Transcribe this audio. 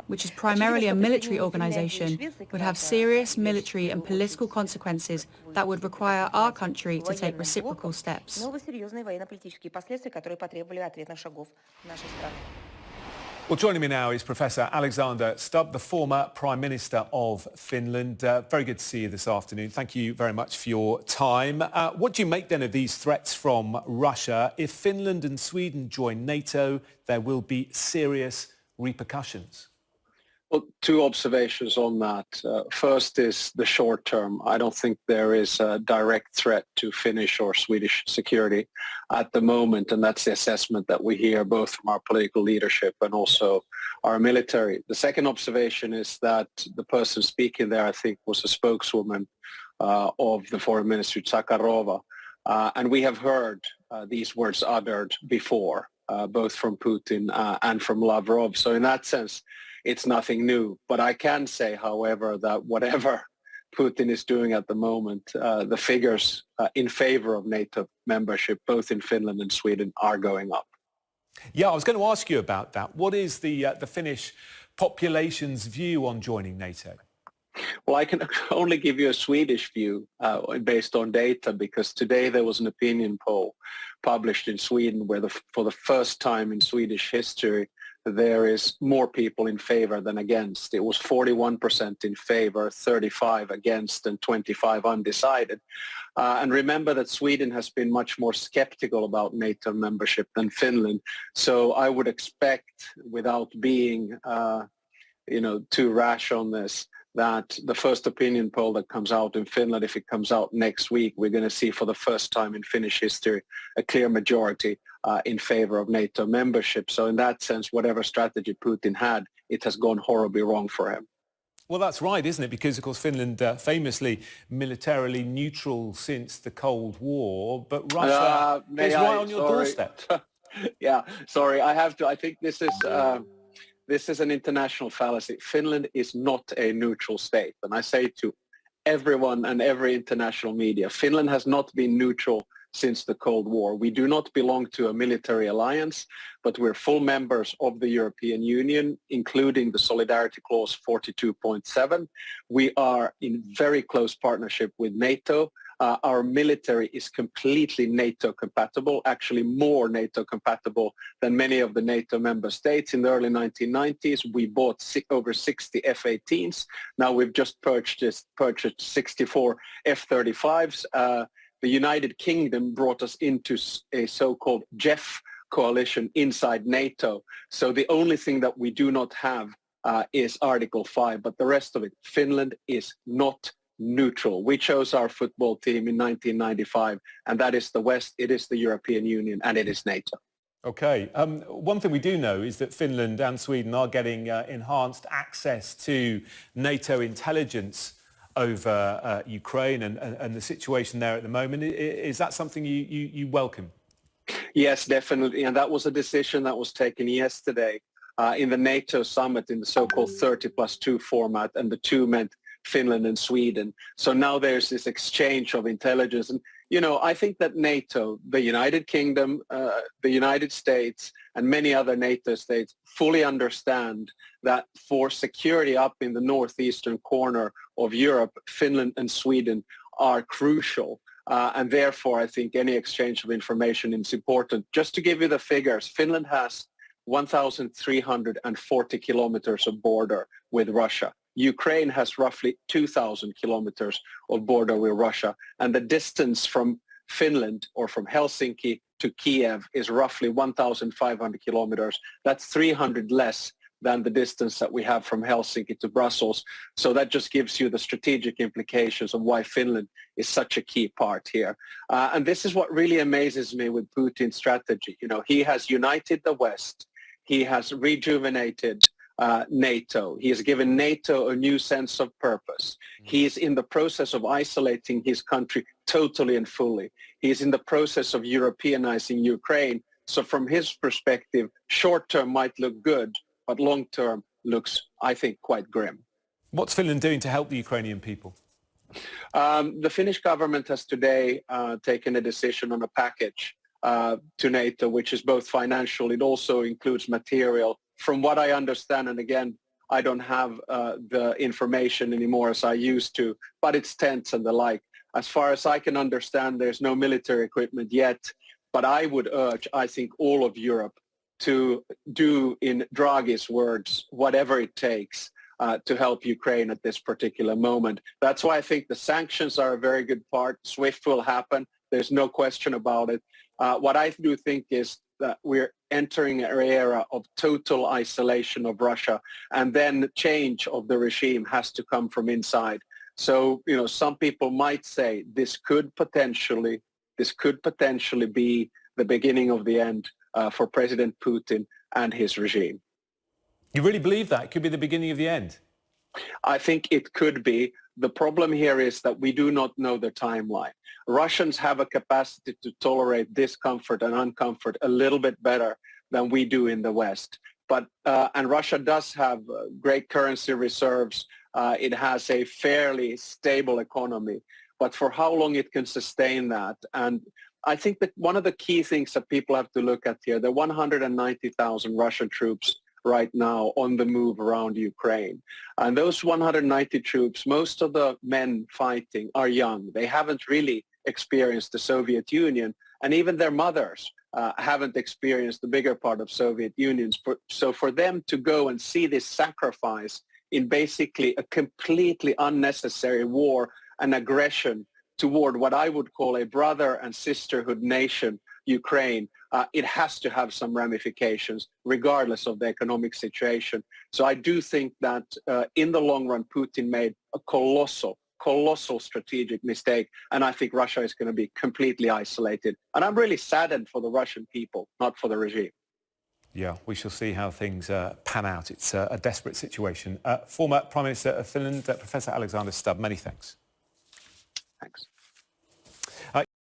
which is primarily a military organisation, would have serious military and political consequences that would require our country to take reciprocal steps. Well, joining me now is Professor Alexander Stubb, the former Prime Minister of Finland. Very good to see you this afternoon. Thank you very much for your time. What do you make then of these threats from Russia? If Finland and Sweden join NATO, there will be serious repercussions. Well, two observations on that. First is the short term. I don't think there is a direct threat to Finnish or Swedish security at the moment, and that's the assessment that we hear both from our political leadership and also our military. The second observation is that the person speaking there, I think, was a spokeswoman of the Foreign Ministry, Zakharova, and we have heard these words uttered before, both from Putin and from Lavrov. So in that sense, it's nothing new. But I can say, however, that whatever Putin is doing at the moment, the figures in favor of NATO membership, both in Finland and Sweden, are going up. Yeah, I was going to ask you about that. What is the Finnish population's view on joining NATO? Well, I can only give you a Swedish view based on data, because today there was an opinion poll published in Sweden where for the first time in Swedish history, there is more people in favor than against. It was 41% in favor, 35 against, and 25 undecided. And remember that Sweden has been much more skeptical about NATO membership than Finland. So I would expect, without being too rash on this, that the first opinion poll that comes out in Finland, if it comes out next week, we're going to see for the first time in Finnish history a clear majority in favor of NATO membership. So in that sense, whatever strategy Putin had, it has gone horribly wrong for him. Well, that's right, isn't it? Because, of course, Finland famously militarily neutral since the Cold War, but Russia is right on your doorstep. Yeah, sorry, I have to. I think this is an international fallacy. Finland is not a neutral state. And I say to everyone and every international media, Finland has not been neutral since the Cold War. We do not belong to a military alliance, but we're full members of the European Union, including the Solidarity Clause 42.7. We are in very close partnership with NATO. Our military is completely NATO compatible, actually more NATO compatible than many of the NATO member states. In the early 1990s, we bought over 60 F-18s. Now we've just purchased 64 F-35s. The United Kingdom brought us into a so-called JEF coalition inside NATO. So the only thing that we do not have is Article 5, but the rest of it, Finland is not neutral. We chose our football team in 1995, and that is the West, it is the European Union, and it is NATO. Okay. One thing we do know is that Finland and Sweden are getting enhanced access to NATO intelligence over Ukraine and the situation there at the moment. Is that something you welcome? Yes, definitely. And that was a decision that was taken yesterday in the NATO summit in the so-called 30+2 format, and the two meant Finland and Sweden. So now there's this exchange of intelligence. And, I think that NATO, the United Kingdom, the United States, and many other NATO states fully understand that for security up in the northeastern corner of Europe, Finland and Sweden are crucial. And therefore, I think any exchange of information is important. Just to give you the figures, Finland has 1,340 kilometers of border with Russia. Ukraine has roughly 2,000 kilometers of border with Russia, and the distance from Finland or from Helsinki to Kiev is roughly 1,500 kilometers. That's 300 less than the distance that we have from Helsinki to Brussels. So that just gives you the strategic implications of why Finland is such a key part here. And this is what really amazes me with Putin's strategy. He has united the West. He has rejuvenated NATO. He has given NATO a new sense of purpose. He is in the process of isolating his country totally and fully. He is in the process of Europeanizing Ukraine. So from his perspective, short-term might look good, but long-term looks, I think, quite grim. What's Finland doing to help the Ukrainian people? The Finnish government has today taken a decision on a package to NATO, which is both financial, it also includes material. From what I understand, and again, I don't have the information anymore as I used to, but it's tents and the like. As far as I can understand, there's no military equipment yet, but I would urge, I think, all of Europe to do, in Draghi's words, whatever it takes to help Ukraine at this particular moment. That's why I think the sanctions are a very good part. SWIFT will happen. There's no question about it. What I do think is that we're entering an era of total isolation of Russia, and then change of the regime has to come from inside. So, some people might say this could potentially be the beginning of the end for President Putin and his regime. You really believe that? It could be the beginning of the end? I think it could be. The problem here is that we do not know the timeline. Russians have a capacity to tolerate discomfort and uncomfort a little bit better than we do in the West. But and Russia does have great currency reserves. It has a fairly stable economy. But for how long it can sustain that? And I think that one of the key things that people have to look at here, there are 190,000 Russian troops right now on the move around Ukraine. And those 190 troops, most of the men fighting are young. They haven't really experienced the Soviet Union, and even their mothers haven't experienced the bigger part of Soviet Union. So for them to go and see this sacrifice in basically a completely unnecessary war and aggression toward what I would call a brother and sisterhood nation, Ukraine, it has to have some ramifications regardless of the economic situation. So I do think that in the long run, Putin made a colossal strategic mistake. And I think Russia is going to be completely isolated. And I'm really saddened for the Russian people, not for the regime. Yeah, we shall see how things pan out. It's a desperate situation. Former Prime Minister of Finland, Professor Alexander Stubb, many thanks.